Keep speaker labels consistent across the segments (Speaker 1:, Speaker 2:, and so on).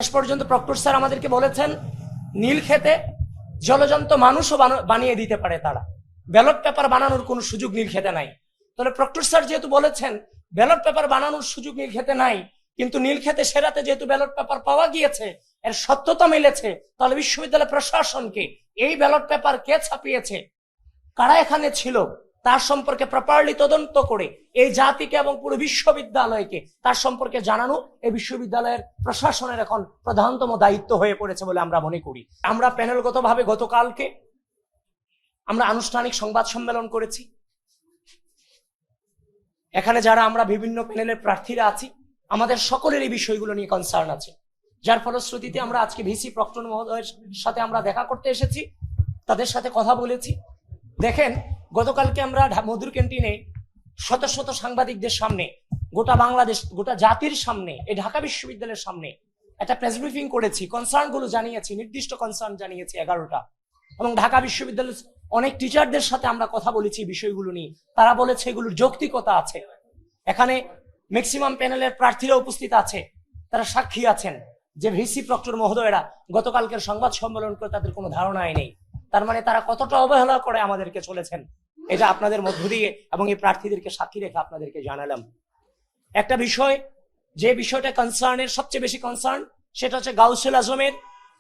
Speaker 1: শেষ পর্যন্ত proctor sir আমাদেরকে বলেছেন নীল খেতে জলজন্ত মানুষও বানিয়ে দিতে পারে তারা, ব্যালট পেপার বানানোর কোনো সুযোগ নীল খেতে নাই। তাহলে প্রক্টর স্যার যেহেতু বলেছেন ব্যালট পেপার বানানোর সুযোগ নীল খেতে নাই, কিন্তু নীল খেতে সেরাতে যেহেতু ব্যালট পেপার পাওয়া গিয়েছে, এর সত্যতা মিলেছে, তাহলে বিশ্ববিদ্যালয় প্রশাসনকে এই ব্যালট পেপার কে ছাপিয়েছে, কারা এখানে ছিল, তার সম্পর্কে প্রপারলি তদন্ত করে এই জাতিকে এবং পুরো বিশ্ববিদ্যালয়কে তার সম্পর্কে জানানো এই বিশ্ববিদ্যালয়ের প্রশাসনের এখন প্রধানতম দায়িত্ব হয়ে পড়েছে বলে আমরা মনে করি। আমরা প্যানেলগতভাবে গতকালকে আমরা আনুষ্ঠানিক সংবাদ সম্মেলন করেছি। এখানে যারা আমরা বিভিন্ন প্যানেলের প্রার্থীরা আছি, আমাদের সকলের এই বিষয়গুলো নিয়ে কনসার্ন আছে, যার ফলশ্রুতিতে আমরা আজকে ভিসি প্রক্টর মহোদয়ের সাথে আমরা দেখা করতে এসেছি, তাদের সাথে কথা বলেছি। দেখেন, গতকালকে আমরা মধুর ক্যান্টিনে শত শত সাংবাদিকদের সামনে, গোটা বাংলাদেশ, গোটা জাতির সামনে, এই ঢাকা বিশ্ববিদ্যালয়ের সামনে একটা প্রেস ব্রিফিং করেছি, কনসার্ন গুলো জানিয়েছি, নির্দিষ্ট কনসার্ন জানিয়েছি 11টা, এবং ঢাকা বিশ্ববিদ্যালয়ের অনেক টিচারদের সাথে আমরা কথা বলেছি বিষয়গুলো নিয়ে। তারা বলেছে এগুলোর যৌক্তিকতা আছে। এখানে ম্যাক্সিমাম প্যানেলের প্রার্থীরা উপস্থিত আছে, তারা সাক্ষী আছেন যে ভিসি প্রক্টর মহোদয়েরা গতকালকের সংবাদ সম্মেলন করে তাদের কোনো ধারণাই নেই। তার মানে তারা কতটা অবহেলা করে আমাদেরকে চলেছেন, এটা আপনাদের মধ্য দিয়ে এবং এই প্রার্থীদেরকে সাক্ষী রেখে আপনাদেরকে জানালাম। একটা বিষয়, যে বিষয়টা কনসার্নের সবচেয়ে বেশি কনসার্ন, সেটা হচ্ছে গাউসুল আজমের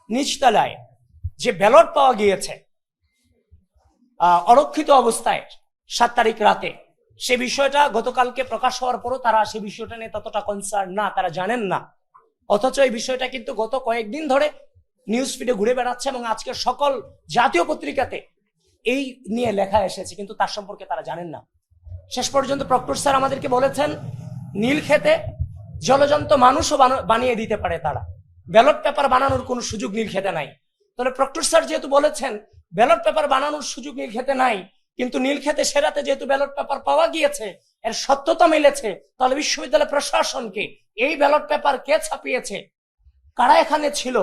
Speaker 1: নিচতলায় যে ব্যালট পাওয়া গিয়েছে অরক্ষিত অবস্থায় 7 তারিখ রাতে, সে বিষয়টা গতকালকে প্রকাশ হওয়ার পরও তারা সে বিষয়টা নিয়ে ততটা কনসার্ন না, তারা জানেন না। অথচ এই বিষয়টা কিন্তু গত কয়েকদিন ধরে নিউজ ফিডে ঘুরে বেড়াচ্ছে এবং আজকের সকল জাতীয় পত্রিকাতে এই নিয়ে লেখা এসেছে, কিন্তু তার সম্পর্কে তারা জানেন না। শেষ পর্যন্ত প্রক্টর স্যার আমাদেরকে বলেছেন নীল খেতে জলজন্ত মানুষও বানিয়ে দিতে পারে তারা, ব্যালট পেপার বানানোর কোনো সুযোগ নীল খেতে নাই। তাহলে প্রক্টর স্যার যেহেতু বলেছেন ব্যালট পেপার বানানোর সুযোগ নীল খেতে নাই, কিন্তু নীল খেতে সেরাতে যেহেতু ব্যালট পেপার পাওয়া গিয়েছে, এর সত্যতা মিলেছে, তাহলে বিশ্ববিদ্যালয় প্রশাসনকে এই ব্যালট পেপার কে ছাপিয়েছে, কারা এখানে ছিল,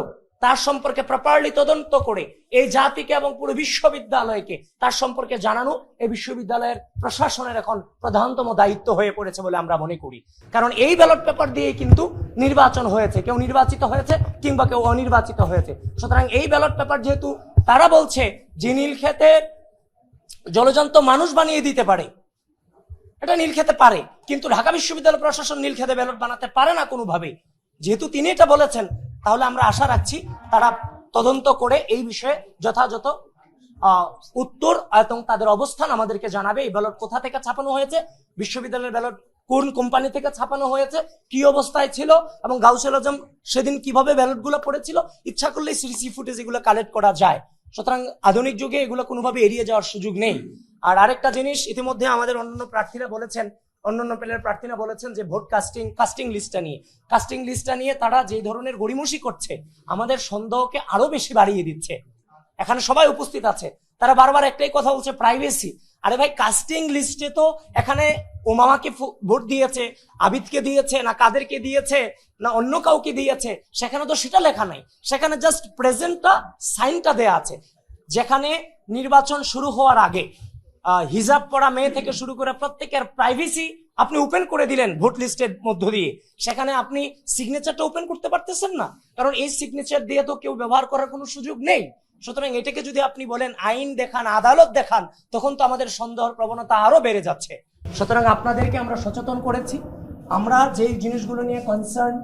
Speaker 1: তার সম্পর্কে প্রপারলি তদন্ত করে এই জাতিকে এবং পুরো বিশ্ববিদ্যালয়কে তার সম্পর্কে জানানো এই বিশ্ববিদ্যালয়ের প্রশাসনের এখন প্রধানতম দায়িত্ব হয়ে পড়েছে বলে আমরা মনে করি। কারণ এই ব্যালট পেপার দিয়ে কিন্তু নির্বাচন হয়েছে, কেউ নির্বাচিত হয়েছে কিংবা কেউ অনির্বাচিত হয়েছে। সুতরাং এই ব্যালট পেপার যেহেতু তারা বলছে যে নীল খেতে জলজন্ত মানুষ বানিয়ে দিতে পারে, এটা নীল খেতে পারে, কিন্তু ঢাকা বিশ্ববিদ্যালয় প্রশাসন নীল খেতে ব্যালট বানাতে পারে না কোনোভাবে। যেহেতু তিনি এটা বলেছেন, তাহলে আমরা আশা রাখছি তারা তদন্ত করে এই বিষয়ে যথাযথ উত্তর এবং তাদের অবস্থান আমাদেরকে জানাবে। এই ব্যালট কোথা থেকে ছাপানো হয়েছে, বিশ্ববিদ্যালয়ের ব্যালট কোন কোম্পানি থেকে ছাপানো হয়েছে, কি অবস্থায় ছিল, এবং গাউসুল আজম সেদিন কিভাবে ব্যালট গুলো পড়েছিল। ইচ্ছা করলে সিসি ফুটেজ এগুলো কালেক্ট করা যায়। সুতরাং আধুনিক যুগে এগুলো কোনোভাবে এড়িয়ে যাওয়ার সুযোগ নেই। আর আরেকটা জিনিস, ইতিমধ্যে আমাদের অন্যান্য প্রার্থীরা বলেছেন, অন্যান্য প্যানেলের প্রার্থীরা বলেছেন যে ভোট কাস্টিং লিস্টটা নিয়ে তারা যে ধরনের গড়িমসি করছে, আমাদের সন্দেহকে আরো বেশি বাড়িয়ে দিচ্ছে। এখানে সবাই উপস্থিত আছে, তারা বারবার একটাই কথা বলছে, প্রাইভেসি। আরে ভাই, কাস্টিং লিস্টে তো এখানে ওমামাকে ভোট দিয়েছে, আবিদকে দিয়েছে, না কাদেরকে দিয়েছে, না অন্য কাউকে দিয়েছে, সেখানে তো সেটা লেখা নাই। সেখানে জাস্ট প্রেজেন্টটা, সাইনটা দেয়া আছে। যেখানে নির্বাচন শুরু হওয়ার আগে হিজাব পরা মেয়ে থেকে শুরু করে প্রত্যেকের প্রাইভেসি আপনি ওপেন করে দিলেন ভোট লিস্টের মধ্য দিয়ে, সেখানে আপনি সিগনেচারটা ওপেন করতে পারতেছেন না, কারণ এই সিগনেচার দিয়ে তো কেউ ব্যবহার করার কোনো সুযোগ নেই। সুতরাং এটাকে যদি আপনি বলেন আইন দেখান, আদালত দেখান, তখন তো আমাদের সন্দেহের প্রবণতা আরো বেড়ে যাচ্ছে। সুতরাং আপনাদেরকে আমরা সচেতন করেছি, আমরা যেই জিনিসগুলো নিয়ে কনসার্ন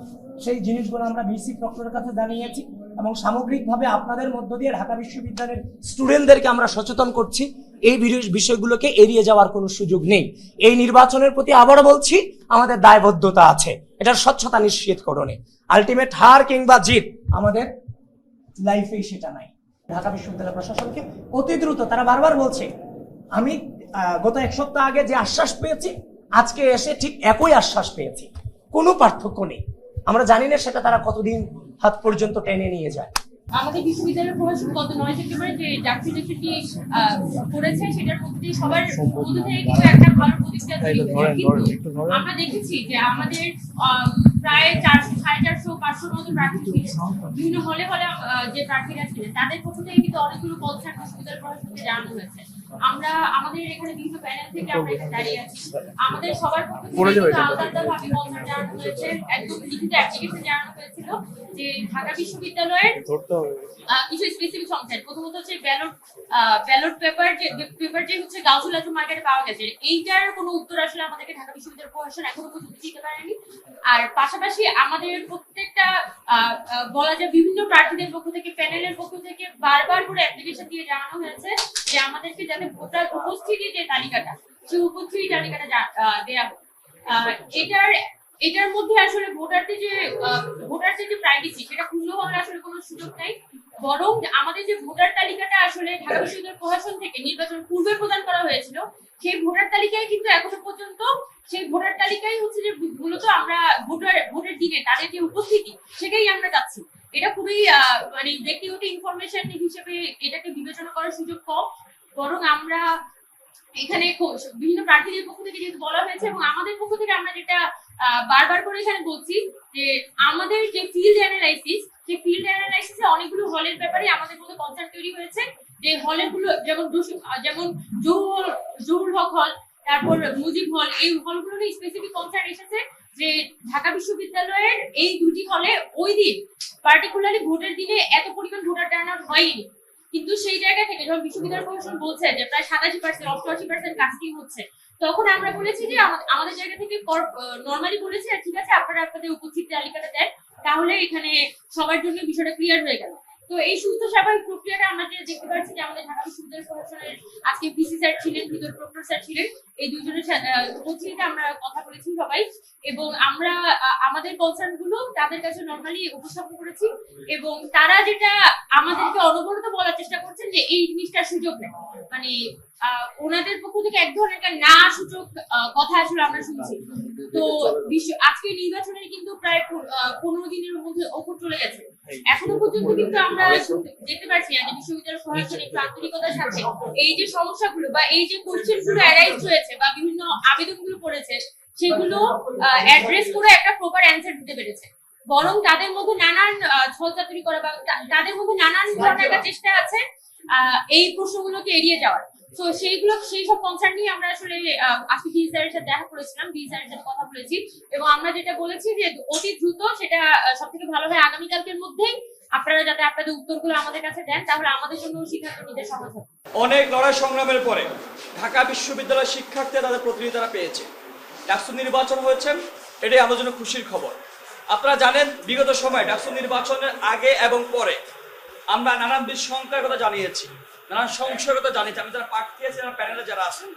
Speaker 1: সেই জিনিসগুলো আমরা ভিসি প্রক্টরের কাছে জানিয়েছি, এবং সামগ্রিকভাবে আপনাদের মধ্য দিয়ে ঢাকা বিশ্ববিদ্যালয়ের স্টুডেন্টদেরকে আমরা সচেতন করছি। এই বিষয়গুলোকে এড়িয়ে যাওয়ার কোনো সুযোগ নেই। এই নির্বাচনের প্রতি আবারও বলছি, আমাদের দায়বদ্ধতা আছে এটার স্বচ্ছতা নিশ্চিতকরণে। আলটিমেট হার কিংবা জিত আমাদের লাইফে সেটা নাই। ঢাকা বিশ্ববিদ্যালয় প্রশাসনকে অতি দ্রুত, তারা বারবার বলছে, আমি গত 1 সপ্তাহ আগে যে আশ্বাস পেয়েছি, আজকে এসে ঠিক একই আশ্বাস পেয়েছি, কোনো পার্থক্য নেই। আমরা জানি না সেটা তারা কতদিন হাত পর্যন্ত টেনে নিয়ে যায়।
Speaker 2: আমাদের বিশ্ববিদ্যালয়ের প্রশাসন গত 9 সেপ্টেম্বরে যে ডাকসুটি করেছে, সেটার মধ্যে সবার মধ্যে থেকে কিছু একটা ভালো প্রতিক্রিয়া তৈরি হয়েছে। কিন্তু আমরা দেখেছি যে আমাদের প্রায় 400-450-500 মতো প্রার্থী ছিলেন। বিভিন্ন হলে হলে যে প্রার্থীরা ছিলেন তাদের পক্ষ থেকে কিন্তু অনেকগুলো কনসার্ন বিশ্ববিদ্যালয় প্রশাসনকে জানানো হয়েছে। আমরা আমাদের এখানে বিভিন্ন প্যানেল থেকে আমরা এখানে দাঁড়িয়ে আছি, আমাদের সবার পক্ষ থেকে আলাদা আলাদা ভাবে কনসার্ন জানানো হয়েছে, একদম লিখিত অ্যাপ্লিকেশন জানানো হয়েছিল যে ঢাকা বিশ্ববিদ্যালয়ের কিছু স্পেসিফিক সমস্যা। প্রথমত হচ্ছে ব্যালট পেপার যে হচ্ছে গাউসুল আজম মার্কেটে পাওয়া গেছে, এইটার কোনো উত্তর আসলে আমাদেরকে ঢাকা বিশ্ববিদ্যালয় প্রশাসন এখনো পর্যন্ত দিতে পারেনি। আর পাশাপাশি আমাদের প্রত্যেকটা বলা যায় বিভিন্ন প্রার্থীদের পক্ষ থেকে, প্যানেলের পক্ষ থেকে বারবার করে অ্যাপ্লিকেশন দিয়ে জানানো হয়েছে যে আমাদেরকে যাতে ভোটার উপস্থিতি যে তালিকাটা, সেই উপস্থিতি তালিকাটা দেওয়া হোক। এটার মধ্যে আসলে ভোটারদের যে প্রাইভেসি, সেটা ক্ষুণ্ণ হওয়ার আসলে কোনো সুযোগ নাই। বরং আমাদের যে ভোটার তালিকাটা আসলে ঢাকা বিশ্ববিদ্যালয় প্রশাসন থেকে নির্বাচন পূর্বে প্রদান করা হয়েছিল, সেই ভোটার তালিকায় কিন্তু এখনো পর্যন্ত সেই ভোটার তালিকায় হচ্ছে যে মূলত আমরা ভোটের দিনে তাদের যে উপস্থিতি সেটাই আমরা চাচ্ছি। এটা খুবই মানে ব্যক্তিগত ইনফরমেশন হিসেবে এটাকে বিবেচনা করার সুযোগ কম, বরং আমরা এখানে বিভিন্ন প্রার্থীদের পক্ষ থেকে যেহেতু বলা হয়েছে এবং আমাদের পক্ষ থেকে আমরা যেটা বারবার করে এখানে বলছি যে আমাদের যে ফিল্ড অ্যানালাইসিস, সেই ফিল্ড অ্যানালাইসিসে অনেকগুলো হলের ব্যাপারে আমাদের মধ্যে কনসার্ন তৈরি হয়েছে যে হলগুলো যেমন জহুরুল হক হল, তারপর মুজিব হল, এই হলগুলো নিয়ে স্পেসিফিক কনসার্ন এসেছে যে ঢাকা বিশ্ববিদ্যালয়ের এই দুটি হলে ওই দিন পার্টিকুলারলি ভোটের দিনে এত পরিমাণ ভোটার টার্নআউট হয়নি। কিন্তু সেই জায়গা থেকে যখন বিশ্ববিদ্যালয় প্রশাসন বলছে যে প্রায় 87%-88% কাস্টিং হচ্ছে, তখন আমরা বলেছি যে আমাদের জায়গা থেকে নর্মালি বলেছি ঠিক আছে আপনারা আপনাদের উপস্থিত তালিকাটা দেন, তাহলে এখানে সবার জন্য বিষয়টা ক্লিয়ার হয়ে গেল। তো এই সুস্থ স্বাভাবিক প্রক্রিয়াটা আমরা যে দেখতে পাচ্ছি যে আমাদের ঢাকা বিশ্ববিদ্যালয় প্রশাসনের আজকে পিসি স্যার ছিলেন, ভিতর প্রক্টর স্যার ছিলেন, এই দুইজনের উপস্থিতিতে আমরা কথা বলেছি সবাই, এবং আমরা আমাদের কনসার্ন গুলো তাদের কাছে নর্মালি উপস্থাপন করেছি এবং তারা যেটা আমাদেরকে অনবরত বলার চেষ্টা করছেন যে এই জিনিসটার সুযোগ নেই, মানে ওনাদের পক্ষ থেকে এক ধরনের একটা না সূচক কথা আসলে আমরা শুনছি। তো আজকে নির্বাচনের কিন্তু প্রায় 15 দিনের মধ্যে ওপর চলে গেছে, এখনো পর্যন্ত কিন্তু আমরা দেখতে পাচ্ছি না যে বিশ্ববিদ্যালয় প্রশাসন একটু আন্তরিকতার সাথে এই যে সমস্যাগুলো বা এই যে কোশ্চেন গুলো অ্যারাইজ হয়েছে বা বিভিন্ন আবেদনগুলো করেছে সেগুলো অ্যাড্রেস করে একটা প্রপার অ্যানসার দিতে পেরেছে। বরং তাদের মধ্যে নানান ছলচাতুরি করা বা তাদের মধ্যে নানান ধরনের একটা চেষ্টা আছে এই প্রশ্নগুলোকে এড়িয়ে যাওয়ার। তো সেই সব কনসার্ন নিয়ে আমরা আসলে আজকে বি স্যারের সাথে দেখা করেছিলাম, বি স্যারের সাথে কথা বলেছি এবং আমরা যেটা বলেছি যে অতি দ্রুত সেটা সব থেকে ভালো হয় আগামীকালকের মধ্যেই আপনারা যাতে আপনাদের উত্তরগুলো আমাদের কাছে দেন, তাহলে আমাদের জন্য সিদ্ধান্ত নিতে সহজ হবে।
Speaker 3: অনেক লড়াই সংগ্রামের পরে ঢাকা বিশ্ববিদ্যালয়ের শিক্ষার্থীরা তাদের প্রতিনিধি তারা পেয়েছে, ডাকসু নির্বাচন হয়েছে, এটাই আমাদের জন্য খুশির খবর। আপনারা জানেন বিগত সময় ডাকসু নির্বাচনের আগে এবং পরে আমরা নানান বিশৃঙ্খলার কথা জানিয়েছি, নানান সংশয়ের কথা জানিয়েছি। আমি যারা প্রার্থী আছি, যারা প্যানেলে যারা আছেন,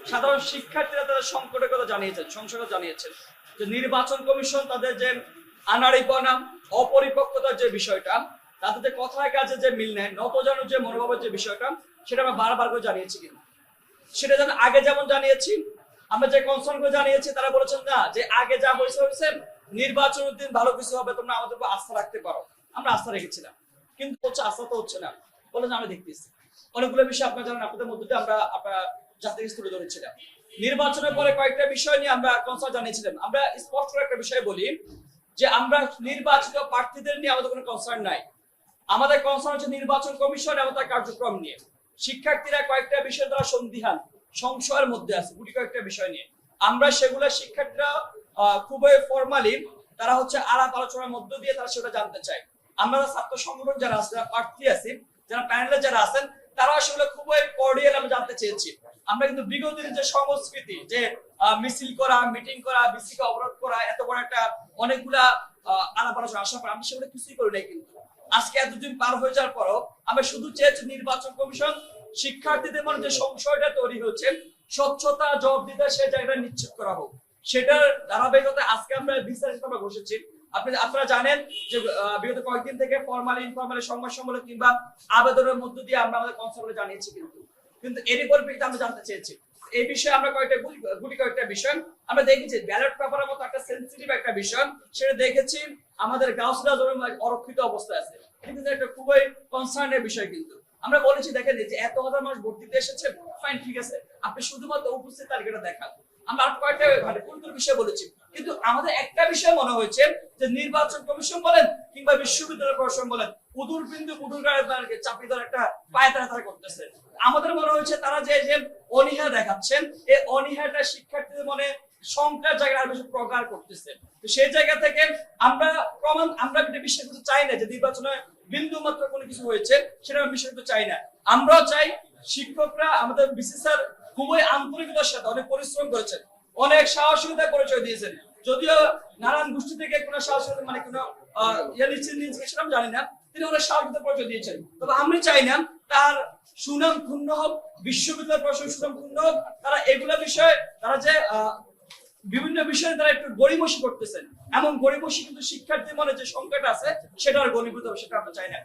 Speaker 3: সাধারণ শিক্ষার্থীরা তাদের সংকটের কথা জানিয়েছেন, সংশয়ের কথা জানিয়েছেন যে নির্বাচন কমিশন তাদের যে আনাড়িপনা, অপরিপক্কতার যে বিষয়টা, তাদের যে কথায় কাজে যে মিল নেয়, নতজানু যে মনোভাবের যে বিষয়টা, সেটা আমরা বারবার করে জানিয়েছি। কিন্তু সেটা যেন আগে যেমন জানিয়েছি, আমরা যে কনসার্ন করে জানিয়েছি, তারা বলেছেন না যে আগে যা হয়েছে নির্বাচনের দিন ভালো কিছু হবে, তোমরা আমাদের উপর আস্থা রাখতে পারো। আমরা আস্থা রেখেছিলাম, কিন্তু হচ্ছে আস্থা তো হচ্ছে না, বলে যে আমরা দেখতেছি অনেকগুলো বিষয় আপনারা জানেন, আপনাদের মধ্যে দিয়ে আমরা জাতির তুলে ধরেছিলাম। নির্বাচনের পরে কয়েকটা বিষয় নিয়ে আমরা কনসার্ন জানিয়েছিলাম। আমরা স্পষ্ট করে একটা বিষয় বলি যে আমরা নির্বাচিত প্রার্থীদের নিয়ে আমাদের কোনো কনসার্ন নাই, আমাদের কনসার্ন হচ্ছে নির্বাচন কমিশন এবং তার কার্যক্রম নিয়ে। শিক্ষার্থীরা কয়েকটা বিষয় দ্বারা সন্দিহান, সংশয়ের মধ্যে আছে গুটি কয়েকটা বিষয় নিয়ে। আমরা সেগুলো শিক্ষার্থীরা খুবই ফর্মালি তারা হচ্ছে আলাপ আলোচনার মধ্য দিয়ে তারা সেটা জানতে চায়। আমরা ছাত্র সংগঠন যারা আছে, যারা প্রার্থী আছি, যারা প্যানেলে যারা আছেন, তারা আসলে খুবই কর্ডিয়াল আমি জানতে চেয়েছি। আমরা কিন্তু বিগত দিনের যে সংস্কৃতি, যে মিছিল করা, মিটিং করা, বিসিকে অবরোধ করা, এত বড় একটা অনেকগুলা আলাপ আলোচনা আসার পর আমি সেগুলো কিছুই করি নাই। কিন্তু আজকে এতদিন পার হয়ে যাওয়ার পরও আমরা শুধু চেয়েছি নির্বাচন কমিশন শিক্ষার্থীদের মনে যে সংশয়টা তৈরি হচ্ছে, স্বচ্ছতা, জবাবদিহিতা সে জায়গাটা নিশ্চিত করা হোক। সেটার ধারাবাহিকতা আজকে আমরা বিস্তারিত আমরা বসেছি। আপনারা জানেন যে বিগত কয়েকদিন থেকে ফর্মালি ইনফর্মালি সংবাদ সম্মেলন কিংবা আবেদনের মধ্য দিয়ে আমরা আমাদের কনসার্ন জানিয়েছি, কিন্তু এরই পরিপ্রেক্ষিতে আমরা জানতে চেয়েছি এই বিষয়ে আমরা কয়েকটা বিষয় আমরা দেখেছি। ব্যালট পেপারের মতো একটা সেন্সিটিভ একটা বিষয়, সেটা দেখেছি আমাদের গাউসুল আজম অরক্ষিত অবস্থায় আছে, কিন্তু একটা খুবই কনসার্নের বিষয়। কিন্তু আমরা বলেছি দেখেন যে এত হাজার মানুষ ভোট দিতে এসেছে, ফাইন, ঠিক আছে, আপনি শুধুমাত্র উপস্থিত তালিকাটা দেখান, আমরা আর কয়েকটা মানে গুরুত্বপূর্ণ বিষয় বলেছি, কিন্তু আমাদের একটা বিষয় মনে হয়েছে যে নির্বাচন কমিশন বলেন কিংবা বিশ্ববিদ্যালয় প্রশাসন বলেন উদুর বিন্দু উদুর গায়ে তাদেরকে চাপিয়ে দেওয়ার একটা পায়তারা করতেছে। আমাদের মনে হয়েছে তারা যে যে অনীহা দেখাচ্ছেন, এই অনীহাটা শিক্ষার্থীদের মনে সংখ্যার জায়গায় আরো বেশি প্রগাঢ় করতেছে। তো সেই জায়গা থেকে আমরা এটা বিশ্বাস করতে চাই না যে নির্বাচনে বিন্দু মাত্র কোনো কিছু হয়েছে, সেটা আমি বিশ্বাস করতে চাই না। আমরাও চাই শিক্ষকরা আমাদের বিসি স্যার খুবই আন্তরিকতার সাথে অনেক পরিশ্রম করেছেন, অনেক সাহসিকতার পরিচয় দিয়েছেন। যদিও নানান গোষ্ঠী থেকে কোনো সাহসিকতা মানে কোনো সেটা আমি জানি না, তিনি অনেক সাহসিকতার পরিচয় দিয়েছেন। তবে আমি চাই না তার সুনাম ক্ষুণ্ণ হোক, বিশ্ববিদ্যালয় প্রশাসন সুনাম ক্ষুণ্ণ হোক। তারা এগুলা বিষয়ে তারা যে বিভিন্ন বিষয়ে তারা একটু গড়িমসি করতেছেন, এমন গড়িমসি কিন্তু শিক্ষার্থীর মনে যে সংকট আছে সেটা আর গণীভূত হবে, সেটা আমরা চাই না।